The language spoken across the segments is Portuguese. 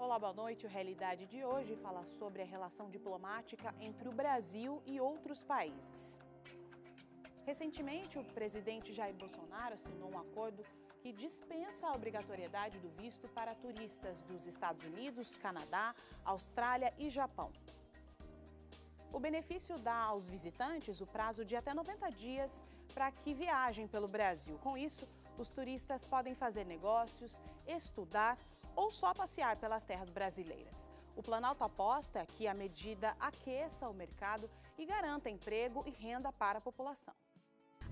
Olá, boa noite. O Realidade de hoje fala sobre a relação diplomática entre o Brasil e outros países. Recentemente, o presidente Jair Bolsonaro assinou um acordo que dispensa a obrigatoriedade do visto para turistas dos Estados Unidos, Canadá, Austrália e Japão. O benefício dá aos visitantes o prazo de até 90 dias para que viajem pelo Brasil. Com isso, os turistas podem fazer negócios, estudar ou só passear pelas terras brasileiras. O Planalto aposta que a medida aqueça o mercado e garanta emprego e renda para a população.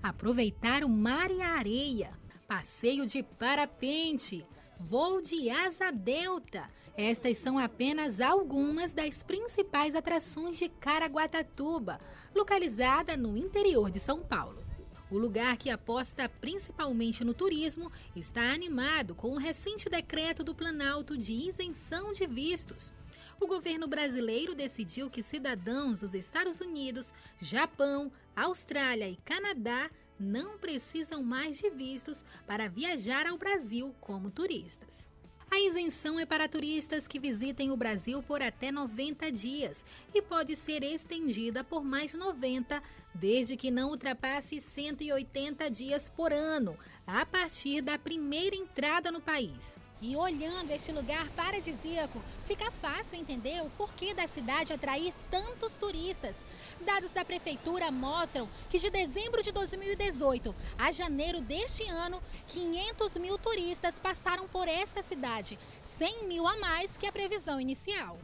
Aproveitar o mar e a areia, passeio de parapente, voo de asa delta. Estas são apenas algumas das principais atrações de Caraguatatuba, localizada no interior de São Paulo. O lugar, que aposta principalmente no turismo, está animado com o recente decreto do Planalto de isenção de vistos. O governo brasileiro decidiu que cidadãos dos Estados Unidos, Japão, Austrália e Canadá não precisam mais de vistos para viajar ao Brasil como turistas. A isenção é para turistas que visitem o Brasil por até 90 dias e pode ser estendida por mais 90, desde que não ultrapasse 180 dias por ano, a partir da primeira entrada no país. E olhando este lugar paradisíaco, fica fácil entender o porquê da cidade atrair tantos turistas. Dados da prefeitura mostram que de dezembro de 2018 a janeiro deste ano, 500 mil turistas passaram por esta cidade, 100 mil a mais que a previsão inicial.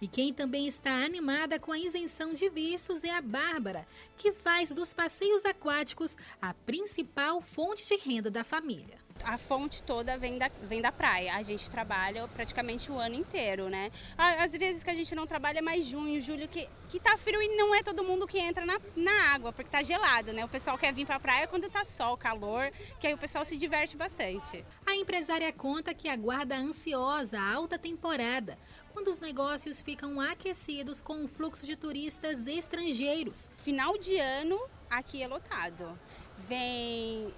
E quem também está animada com a isenção de vistos é a Bárbara, que faz dos passeios aquáticos a principal fonte de renda da família. A fonte toda vem da praia. A gente trabalha praticamente o ano inteiro, né? Às vezes que a gente não trabalha é mais junho, julho, que tá frio e não é todo mundo que entra na água, porque tá gelado, né? O pessoal quer vir pra praia quando tá sol, calor, que aí o pessoal se diverte bastante. A empresária conta que aguarda ansiosa a alta temporada, quando os negócios ficam aquecidos com o fluxo de turistas estrangeiros. Final de ano, aqui é lotado. Vem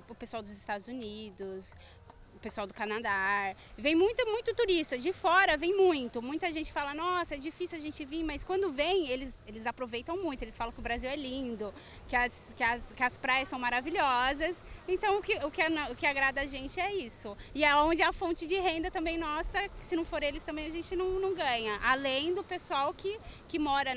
o pessoal dos Estados Unidos, o pessoal do Canadá, vem muito turista, de fora vem muito. Muita gente fala, nossa, é difícil a gente vir, mas quando vem, eles aproveitam muito, eles falam que o Brasil é lindo, que as praias são maravilhosas. Então o que agrada a gente é isso. E é onde a fonte de renda também nossa, que se não for eles também a gente não ganha. Além do pessoal que mora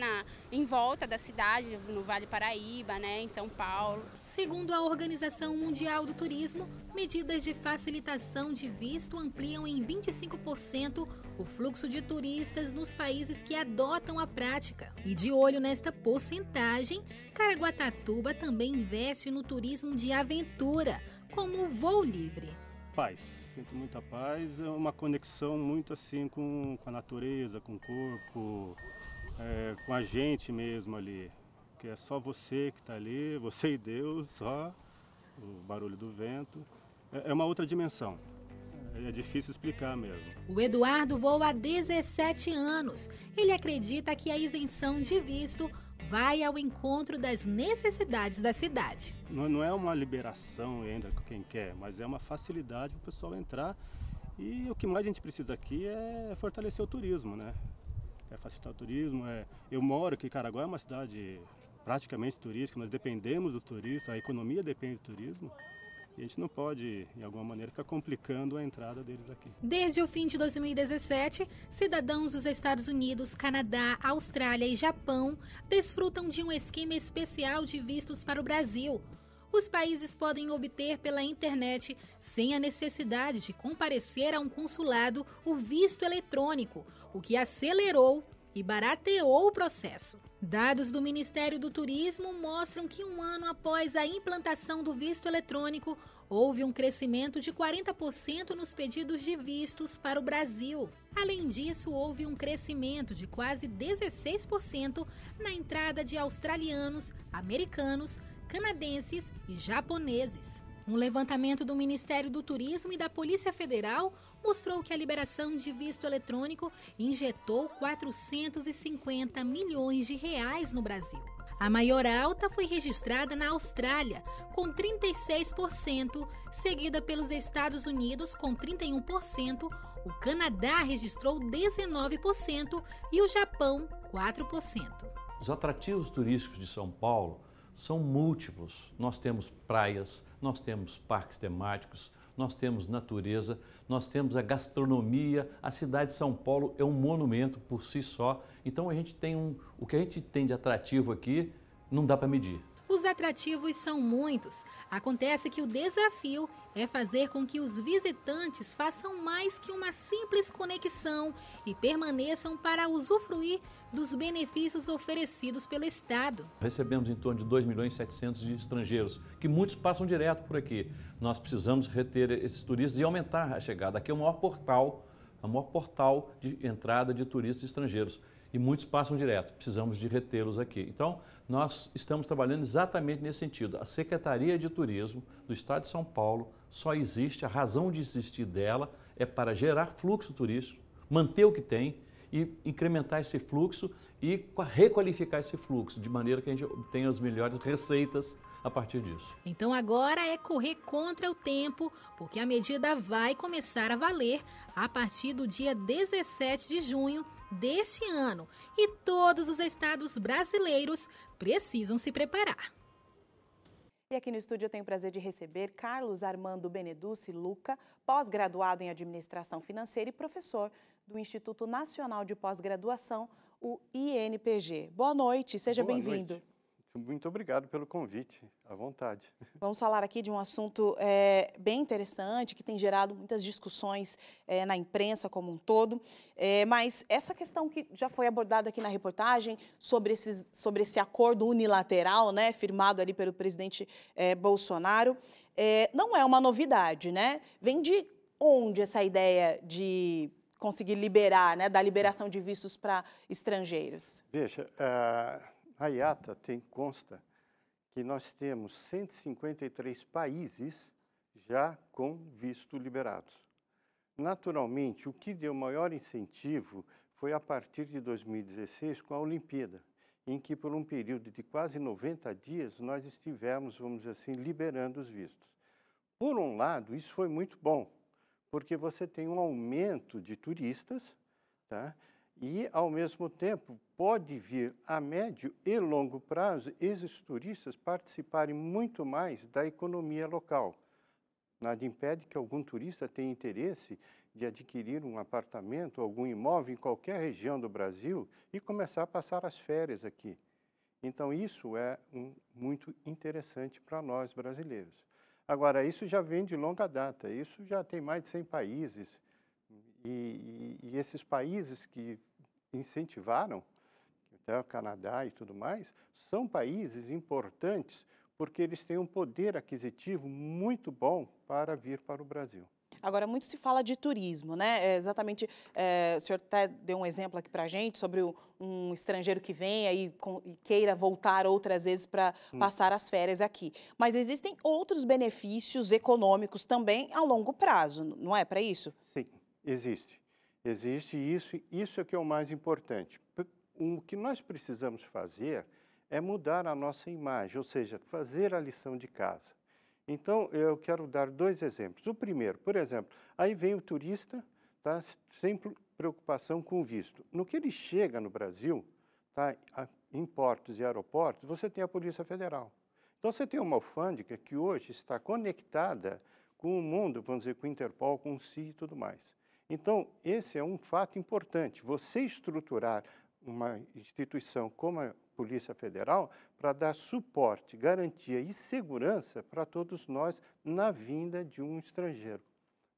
em volta da cidade, no Vale Paraíba, né, em São Paulo. Segundo a Organização Mundial do Turismo, medidas de facilitação de visto ampliam em 25% o fluxo de turistas nos países que adotam a prática. E de olho nesta porcentagem, Caraguatatuba também investe no turismo de aventura, como o voo livre. Paz, sinto muita paz, é uma conexão muito assim com a natureza, com o corpo, com a gente mesmo ali, que é só você que está ali, você e Deus, só o barulho do vento, é uma outra dimensão, é difícil explicar mesmo. O Eduardo voa há 17 anos, ele acredita que a isenção de visto vai ao encontro das necessidades da cidade. Não é uma liberação, entra com quem quer, mas é uma facilidade para o pessoal entrar, e o que mais a gente precisa aqui é fortalecer o turismo, né? É facilitar o turismo. Eu moro aqui, Caraguá é uma cidade praticamente turística, nós dependemos do turismo, a economia depende do turismo. E a gente não pode, de alguma maneira, ficar complicando a entrada deles aqui. Desde o fim de 2017, cidadãos dos Estados Unidos, Canadá, Austrália e Japão desfrutam de um esquema especial de vistos para o Brasil. Os países podem obter pela internet, sem a necessidade de comparecer a um consulado, o visto eletrônico, o que acelerou e barateou o processo. Dados do Ministério do Turismo mostram que um ano após a implantação do visto eletrônico, houve um crescimento de 40% nos pedidos de vistos para o Brasil. Além disso, houve um crescimento de quase 16% na entrada de australianos, americanos, canadenses e japoneses. Um levantamento do Ministério do Turismo e da Polícia Federal mostrou que a liberação de visto eletrônico injetou 450 milhões de reais no Brasil. A maior alta foi registrada na Austrália, com 36%, seguida pelos Estados Unidos, com 31%, O Canadá registrou 19% e o Japão 4%. Os atrativos turísticos de São Paulo são múltiplos. Nós temos praias, nós temos parques temáticos, nós temos natureza, nós temos a gastronomia. A cidade de São Paulo é um monumento por si só. Então a gente tem o que a gente tem de atrativo aqui não dá para medir. Os atrativos são muitos. Acontece que o desafio é fazer com que os visitantes façam mais que uma simples conexão e permaneçam para usufruir dos benefícios oferecidos pelo Estado. Recebemos em torno de 2.700.000 de estrangeiros, que muitos passam direto por aqui. Nós precisamos reter esses turistas e aumentar a chegada. Aqui é o maior portal de entrada de turistas estrangeiros. E muitos passam direto, precisamos de retê-los aqui. Então, nós estamos trabalhando exatamente nesse sentido. A Secretaria de Turismo do Estado de São Paulo só existe, a razão de existir dela é para gerar fluxo turístico, manter o que tem e incrementar esse fluxo e requalificar esse fluxo, de maneira que a gente obtenha as melhores receitas a partir disso. Então agora é correr contra o tempo, porque a medida vai começar a valer a partir do dia 17 de junho deste ano e todos os estados brasileiros precisam se preparar. E aqui no estúdio eu tenho o prazer de receber Carlos Armando Beneducci Luca, pós-graduado em Administração Financeira e professor do Instituto Nacional de Pós-Graduação, o INPG. Boa noite, seja bem-vindo. Muito obrigado pelo convite, à vontade. Vamos falar aqui de um assunto bem interessante, que tem gerado muitas discussões na imprensa como um todo, mas essa questão que já foi abordada aqui na reportagem, sobre esse acordo unilateral, né, firmado ali pelo presidente Bolsonaro, não é uma novidade, né? Vem de onde essa ideia de conseguir liberar, né, da liberação de vistos para estrangeiros? Veja, a IATA consta que nós temos 153 países já com visto liberados. Naturalmente, o que deu maior incentivo foi a partir de 2016 com a Olimpíada, em que por um período de quase 90 dias nós estivemos, vamos dizer assim, liberando os vistos. Por um lado, isso foi muito bom, porque você tem um aumento de turistas, tá? E, ao mesmo tempo, pode vir a médio e longo prazo esses turistas participarem muito mais da economia local. Nada impede que algum turista tenha interesse de adquirir um apartamento, algum imóvel em qualquer região do Brasil e começar a passar as férias aqui. Então, isso é muito interessante para nós brasileiros. Agora, isso já vem de longa data, isso já tem mais de 100 países. E esses países que incentivaram, até o Canadá e tudo mais, são países importantes porque eles têm um poder aquisitivo muito bom para vir para o Brasil. Agora, muito se fala de turismo, né? Exatamente, o senhor até deu um exemplo aqui para a gente sobre um estrangeiro que venha e queira voltar outras vezes para passar as férias aqui. Mas existem outros benefícios econômicos também a longo prazo, não é para isso? Sim, existe. Existe isso é que é o mais importante. O que nós precisamos fazer é mudar a nossa imagem, ou seja, fazer a lição de casa. Então, eu quero dar dois exemplos. O primeiro, por exemplo, aí vem o turista, tá, sem preocupação com o visto. No que ele chega no Brasil, tá, em portos e aeroportos, você tem a Polícia Federal. Então, você tem uma alfândega que hoje está conectada com o mundo, vamos dizer, com o Interpol, com o CI e tudo mais. Então, esse é um fato importante. Você estruturar uma instituição como a Polícia Federal para dar suporte, garantia e segurança para todos nós na vinda de um estrangeiro.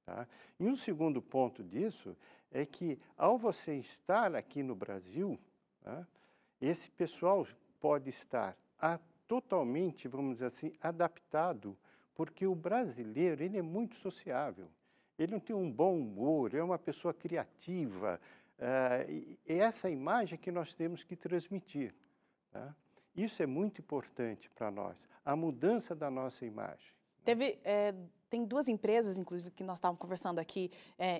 Tá? E um segundo ponto disso é que, ao você estar aqui no Brasil, tá, esse pessoal pode estar totalmente, vamos dizer assim, adaptado, porque o brasileiro ele é muito sociável. Ele não tem um bom humor, é uma pessoa criativa. É essa imagem que nós temos que transmitir. Tá? Isso é muito importante para nós, a mudança da nossa imagem. tem duas empresas, inclusive, que nós estávamos conversando aqui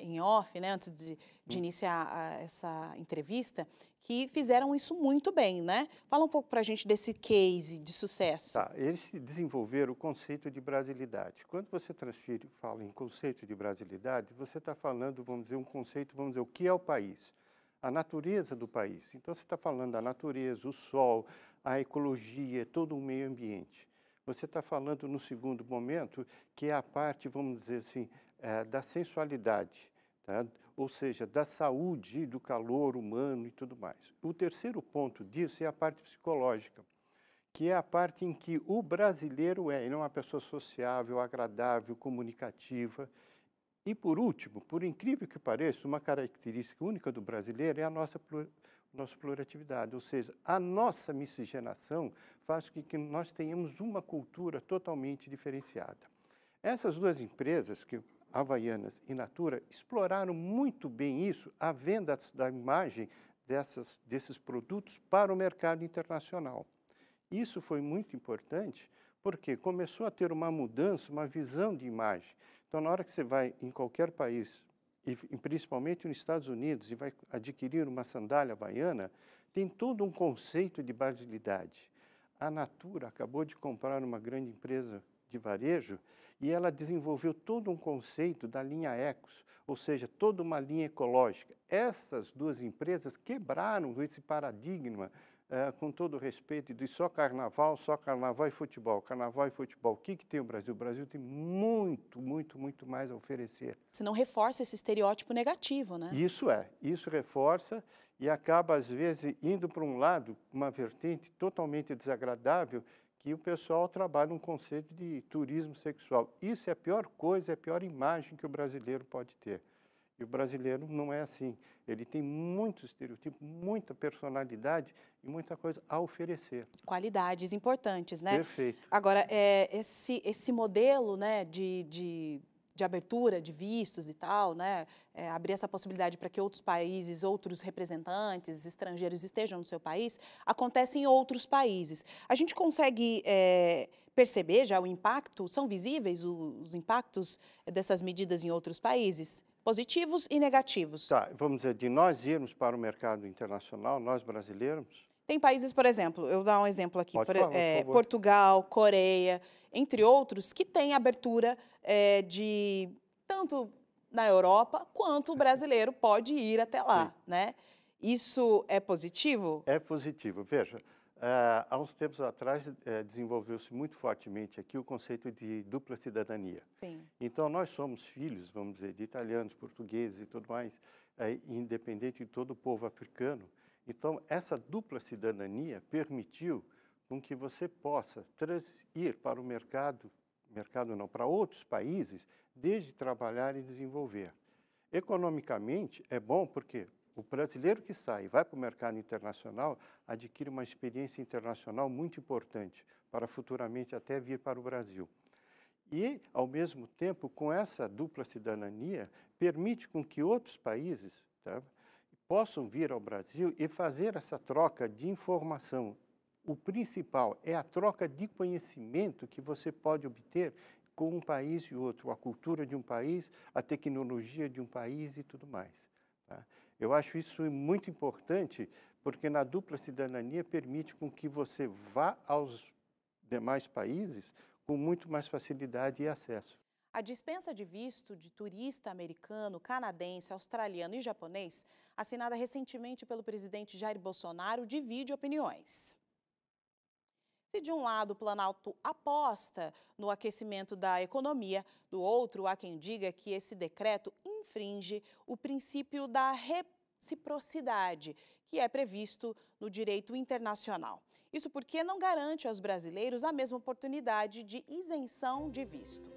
em off, né, antes de iniciar essa entrevista, que fizeram isso muito bem, né? Fala um pouco para a gente desse case de sucesso. Tá, eles desenvolveram o conceito de brasilidade. Quando você fala em conceito de brasilidade, você está falando, vamos dizer, um conceito, vamos dizer, o que é o país? A natureza do país. Então, você está falando da natureza, o sol, a ecologia, todo o meio ambiente. Você está falando, no segundo momento, que é a parte, vamos dizer assim, da sensualidade, tá? Ou seja, da saúde, do calor humano e tudo mais. O terceiro ponto disso é a parte psicológica, que é a parte em que o brasileiro ele é uma pessoa sociável, agradável, comunicativa. E, por último, por incrível que pareça, uma característica única do brasileiro é a nossa pluratividade, ou seja, a nossa miscigenação faz com que nós tenhamos uma cultura totalmente diferenciada. Essas duas empresas, Havaianas e Natura, exploraram muito bem isso, a venda da imagem desses produtos para o mercado internacional. Isso foi muito importante porque começou a ter uma mudança, uma visão de imagem. Então, na hora que você vai em qualquer país, e principalmente nos Estados Unidos, e vai adquirir uma sandália havaiana, tem todo um conceito de brasilidade. A Natura acabou de comprar uma grande empresa de varejo e ela desenvolveu todo um conceito da linha Ecos, ou seja, toda uma linha ecológica. Essas duas empresas quebraram esse paradigma, com todo o respeito, de só carnaval e futebol. Carnaval e futebol. O que tem o Brasil? O Brasil tem muito, muito, muito mais a oferecer. Se não reforça esse estereótipo negativo, né? Isso reforça e acaba, às vezes, indo para um lado, uma vertente totalmente desagradável, que o pessoal trabalha um conceito de turismo sexual. Isso é a pior coisa, é a pior imagem que o brasileiro pode ter. E o brasileiro não é assim. Ele tem muito estereotipo, muita personalidade e muita coisa a oferecer. Qualidades importantes, né? Perfeito. Agora, esse modelo, né, de abertura de vistos e tal, né, abrir essa possibilidade para que outros países, outros representantes estrangeiros estejam no seu país, acontece em outros países. A gente consegue perceber já o impacto? São visíveis os impactos dessas medidas em outros países? Positivos e negativos. Tá, vamos dizer, de nós irmos para o mercado internacional, nós brasileiros... Tem países, por exemplo, eu vou dar um exemplo aqui, Pode falar, por favor. Portugal, Coreia, entre outros, que têm abertura tanto na Europa, quanto o brasileiro pode ir até lá, né? Isso é positivo? É positivo. Veja, há uns tempos atrás desenvolveu-se muito fortemente aqui o conceito de dupla cidadania. Sim. Então, nós somos filhos, vamos dizer, de italianos, portugueses e tudo mais, independente de todo o povo africano. Então, essa dupla cidadania permitiu com que você possa ir para o mercado não, para outros países, desde trabalhar e desenvolver. Economicamente, é bom porque o brasileiro que sai e vai para o mercado internacional adquire uma experiência internacional muito importante para futuramente até vir para o Brasil. E, ao mesmo tempo, com essa dupla cidadania, permite com que outros países possam vir ao Brasil e fazer essa troca de informação. O principal é a troca de conhecimento que você pode obter com um país e outro, a cultura de um país, a tecnologia de um país e tudo mais. Tá? Eu acho isso muito importante, porque na dupla cidadania permite com que você vá aos demais países com muito mais facilidade e acesso. A dispensa de visto de turista americano, canadense, australiano e japonês, assinada recentemente pelo presidente Jair Bolsonaro, divide opiniões. Se de um lado o Planalto aposta no aquecimento da economia, do outro há quem diga que esse decreto infringe o princípio da reciprocidade, que é previsto no direito internacional. Isso porque não garante aos brasileiros a mesma oportunidade de isenção de visto.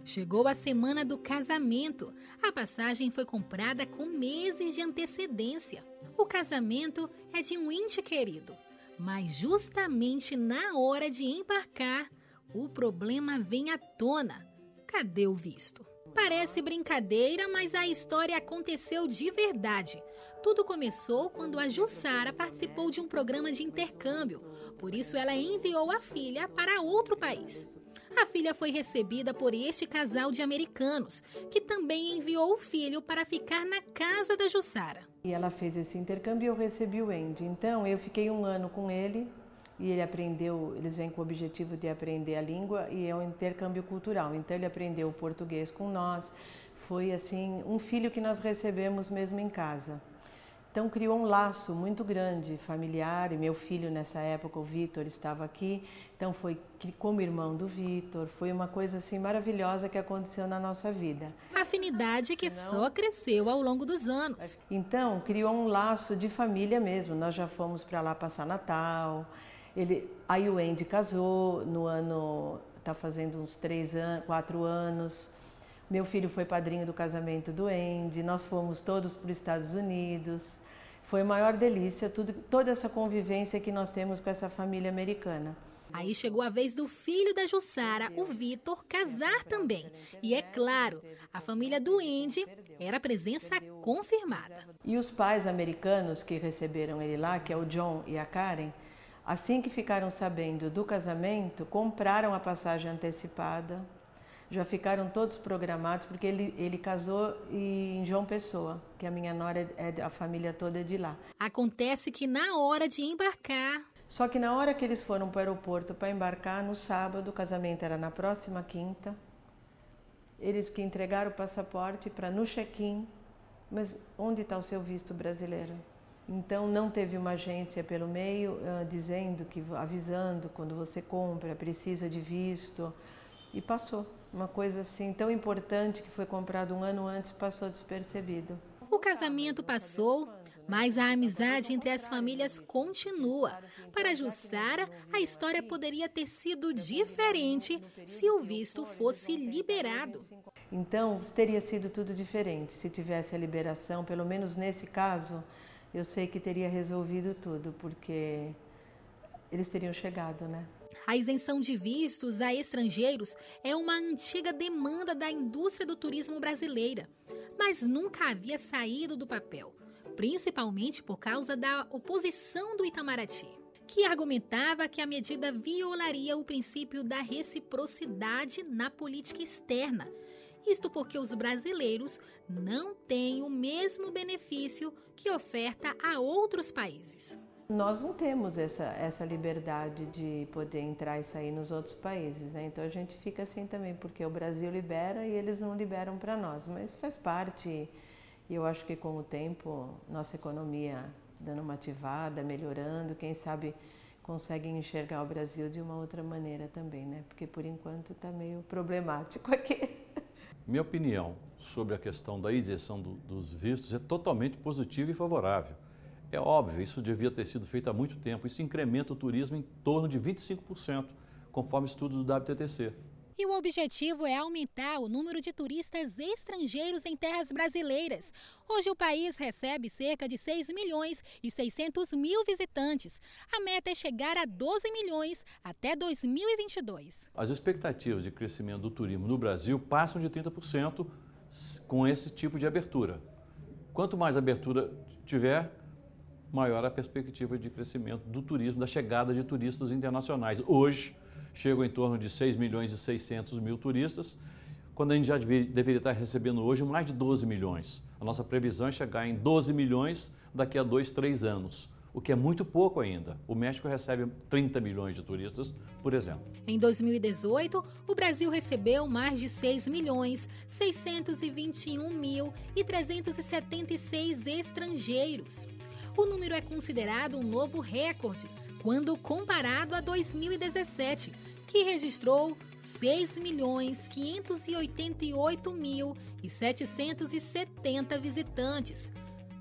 Chegou a semana do casamento. A passagem foi comprada com meses de antecedência. O casamento é de um ente querido. Mas justamente na hora de embarcar, o problema vem à tona. Cadê o visto? Parece brincadeira, mas a história aconteceu de verdade. Tudo começou quando a Jussara participou de um programa de intercâmbio. Por isso, ela enviou a filha para outro país. A filha foi recebida por este casal de americanos, que também enviou o filho para ficar na casa da Jussara. E ela fez esse intercâmbio e eu recebi o Andy. Então eu fiquei 1 ano com ele e ele aprendeu, eles vêm com o objetivo de aprender a língua e é um intercâmbio cultural. Então ele aprendeu o português com nós. Foi assim um filho que nós recebemos mesmo em casa. Então criou um laço muito grande, familiar, e meu filho nessa época, o Vitor, estava aqui, então foi como irmão do Vitor, foi uma coisa assim maravilhosa que aconteceu na nossa vida. Afinidade que só cresceu ao longo dos anos. Então criou um laço de família mesmo, nós já fomos para lá passar Natal, aí o Andy casou, no ano, está fazendo uns 4 anos, meu filho foi padrinho do casamento do Andy, nós fomos todos para os Estados Unidos. Foi a maior delícia, toda essa convivência que nós temos com essa família americana. Aí chegou a vez do filho da Jussara, o Vitor, casar também. E é claro, a família do Andy era presença confirmada. E os pais americanos que receberam ele lá, que é o John e a Karen, assim que ficaram sabendo do casamento, compraram a passagem antecipada. Já ficaram todos programados, porque ele casou em João Pessoa, que a minha nora, a família toda é de lá. Acontece que na hora de embarcar... Só que na hora que eles foram para o aeroporto para embarcar, no sábado, o casamento era na próxima quinta, eles que entregaram o passaporte para no check-in, mas onde está o seu visto brasileiro? Então não teve uma agência pelo meio avisando quando você compra, precisa de visto, e passou. Uma coisa assim tão importante que foi comprado 1 ano antes passou despercebido. O casamento passou, mas a amizade entre as famílias continua. Para Jussara, a história poderia ter sido diferente se o visto fosse liberado. Então, teria sido tudo diferente. Se tivesse a liberação, pelo menos nesse caso, eu sei que teria resolvido tudo, porque eles teriam chegado, né? A isenção de vistos a estrangeiros é uma antiga demanda da indústria do turismo brasileira, mas nunca havia saído do papel, principalmente por causa da oposição do Itamaraty, que argumentava que a medida violaria o princípio da reciprocidade na política externa. Isto porque os brasileiros não têm o mesmo benefício que oferta a outros países. Nós não temos essa liberdade de poder entrar e sair nos outros países, né? Então a gente fica assim também, porque o Brasil libera e eles não liberam para nós, mas faz parte e eu acho que com o tempo, nossa economia dando uma ativada, melhorando, quem sabe conseguem enxergar o Brasil de uma outra maneira também, né? Porque por enquanto está meio problemático aqui. Minha opinião sobre a questão da isenção dos vistos é totalmente positiva e favorável. É óbvio, isso devia ter sido feito há muito tempo. Isso incrementa o turismo em torno de 25%, conforme estudos do WTTC. E o objetivo é aumentar o número de turistas estrangeiros em terras brasileiras. Hoje o país recebe cerca de 6 milhões e 600 mil visitantes. A meta é chegar a 12 milhões até 2022. As expectativas de crescimento do turismo no Brasil passam de 30% com esse tipo de abertura. Quanto mais abertura tiver, maior a perspectiva de crescimento do turismo, da chegada de turistas internacionais. Hoje, chegam em torno de 6 milhões e 600 mil turistas, quando a gente já deveria estar recebendo hoje mais de 12 milhões. A nossa previsão é chegar em 12 milhões daqui a 2, 3 anos, o que é muito pouco ainda. O México recebe 30 milhões de turistas, por exemplo. Em 2018, o Brasil recebeu mais de 6 milhões 621 mil e 376 estrangeiros. O número é considerado um novo recorde, quando comparado a 2017, que registrou 6.588.770 visitantes.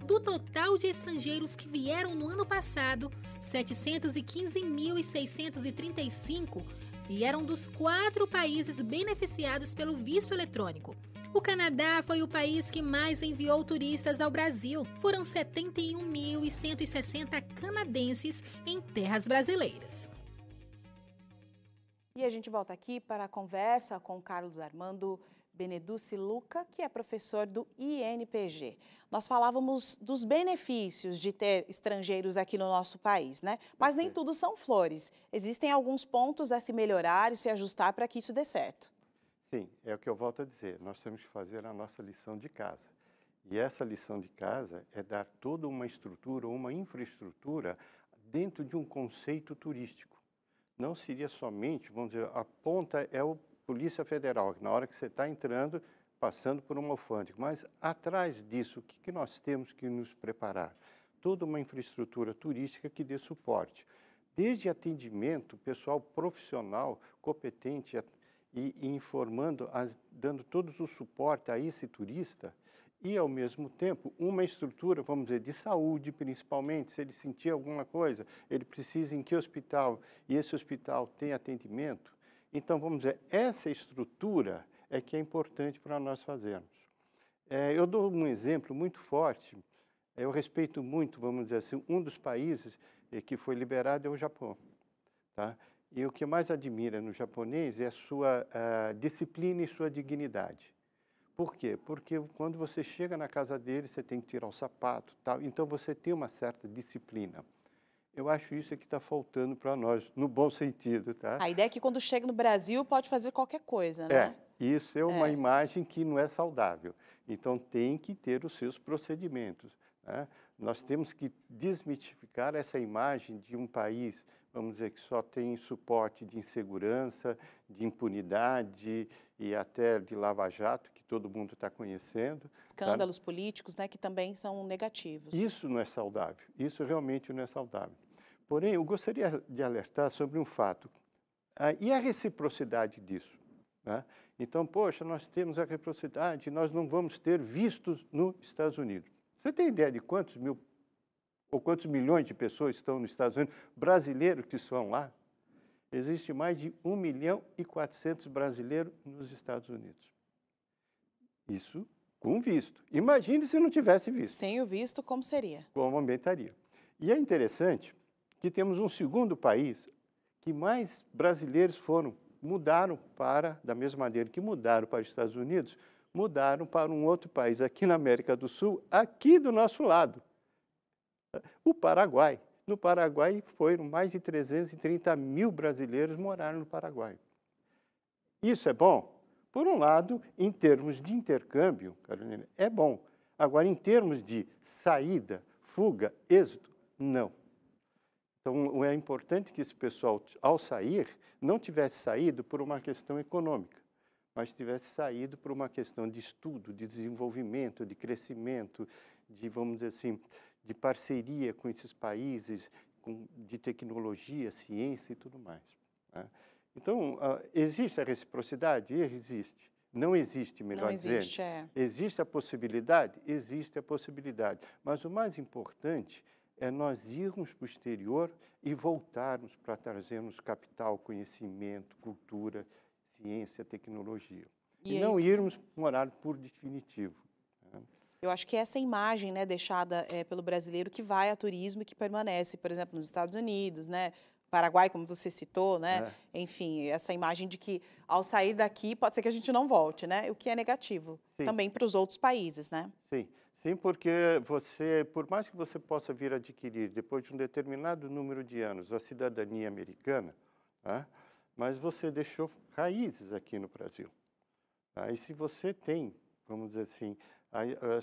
Do total de estrangeiros que vieram no ano passado, 715.635 vieram dos 4 países beneficiados pelo visto eletrônico. O Canadá foi o país que mais enviou turistas ao Brasil. Foram 71.160 canadenses em terras brasileiras. E a gente volta aqui para a conversa com Carlos Armando Beneduce Luca, que é professor do INPG. Nós falávamos dos benefícios de ter estrangeiros aqui no nosso país, né? Mas nem tudo são flores. Existem alguns pontos a se melhorar e se ajustar para que isso dê certo. Sim, é o que eu volto a dizer. Nós temos que fazer a nossa lição de casa. E essa lição de casa é dar toda uma estrutura, uma infraestrutura dentro de um conceito turístico. Não seria somente, vamos dizer, a ponta é o Polícia Federal, na hora que você está entrando, passando por uma alfândega. Mas atrás disso, o que nós temos que nos preparar? Toda uma infraestrutura turística que dê suporte. Desde atendimento, pessoal profissional, competente e informando, dando todo o suporte a esse turista, e, ao mesmo tempo, uma estrutura, vamos dizer, de saúde, principalmente, se ele sentir alguma coisa, ele precisa em que hospital, e esse hospital tem atendimento. Então, vamos dizer, essa estrutura é que é importante para nós fazermos. Eu dou um exemplo muito forte, eu respeito muito, vamos dizer assim, um dos países que foi liberado é o Japão, tá? E o que mais admira no japonês é a sua disciplina e sua dignidade. Por quê? Porque quando você chega na casa dele, você tem que tirar o sapato, tal. Então você tem uma certa disciplina. Eu acho isso que está faltando para nós, no bom sentido, tá? A ideia é que quando chega no Brasil pode fazer qualquer coisa, né? Isso é uma imagem que não é saudável. Então tem que ter os seus procedimentos, né? Nós temos que desmistificar essa imagem de um país, vamos dizer, que só tem suporte de insegurança, de impunidade e até de lava-jato, que todo mundo está conhecendo. Escândalos políticos, né, que também são negativos. Isso não é saudável, isso realmente não é saudável. Porém, eu gostaria de alertar sobre um fato. E a reciprocidade disso? Né? Então, poxa, nós temos a reciprocidade, nós não vamos ter vistos nos Estados Unidos. Você tem ideia de quantos milhões de pessoas estão nos Estados Unidos, brasileiros que estão lá? Existe mais de 1.400.000 brasileiros nos Estados Unidos. Isso com visto. Imagine se não tivesse visto. Sem o visto, como seria? Como aumentaria. E é interessante que temos um segundo país que mais brasileiros mudaram da mesma maneira que mudaram para os Estados Unidos, mudaram para um outro país aqui na América do Sul, aqui do nosso lado, o Paraguai. No Paraguai foram mais de 330 mil brasileiros moraram no Paraguai. Isso é bom? Por um lado, em termos de intercâmbio, Carolina, é bom. Agora, em termos de saída, fuga, êxito, não. Então, é importante que esse pessoal, ao sair, não tivesse saído por uma questão econômica, mas tivesse saído por uma questão de estudo, de desenvolvimento, de crescimento, de, vamos dizer assim, de parceria com esses países, de tecnologia, ciência e tudo mais, né? Então, existe a reciprocidade? Existe. Não existe, melhor dizendo. Existe a possibilidade? Existe a possibilidade. Mas o mais importante é nós irmos para o exterior e voltarmos para trazermos capital, conhecimento, cultura, ciência, tecnologia. E não irmos morar por definitivo. Eu acho que essa imagem, né, deixada pelo brasileiro que vai a turismo e que permanece, por exemplo, nos Estados Unidos, né, Paraguai, como você citou, né, enfim, essa imagem de que ao sair daqui pode ser que a gente não volte, né, o que é negativo também para os outros países, né? Sim. Sim, porque por mais que você possa vir adquirir, depois de um determinado número de anos, a cidadania americana, tá? Mas você deixou raízes aqui no Brasil. Tá? E se você tem, vamos dizer assim,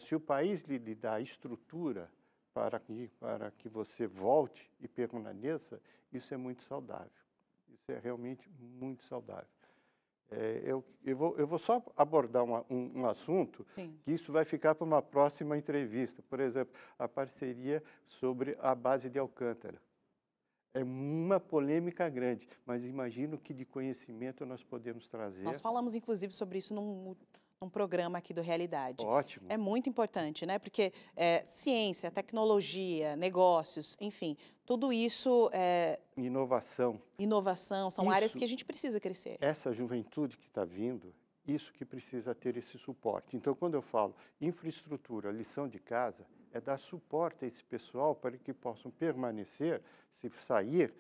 se o país lhe dá a estrutura para que você volte e permaneça, isso é muito saudável. Isso é realmente muito saudável. Eu vou só abordar um assunto, que isso vai ficar para uma próxima entrevista. Por exemplo, a parceria sobre a base de Alcântara. É uma polêmica grande, mas imagino que de conhecimento nós podemos trazer. Nós falamos, inclusive, sobre isso num programa aqui do Realidade. Ótimo. É muito importante, né? Porque ciência, tecnologia, negócios, enfim, tudo isso Inovação, são áreas que a gente precisa crescer. Essa juventude que está vindo, isso que precisa ter esse suporte. Então, quando eu falo infraestrutura, lição de casa, é dar suporte a esse pessoal para que possam permanecer, se sair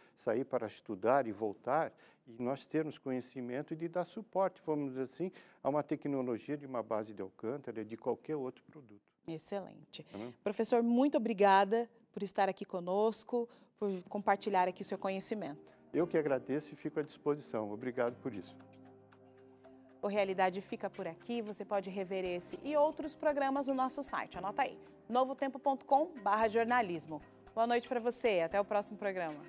para estudar e voltar, e nós termos conhecimento de dar suporte, vamos dizer assim, a uma tecnologia de uma base de Alcântara, de qualquer outro produto. Excelente. Professor, muito obrigada por estar aqui conosco, por compartilhar aqui o seu conhecimento. Eu que agradeço e fico à disposição. Obrigado por isso. O Realidade fica por aqui. Você pode rever esse e outros programas no nosso site. Anota aí, novotempo.com/jornalismo. Boa noite para você. Até o próximo programa.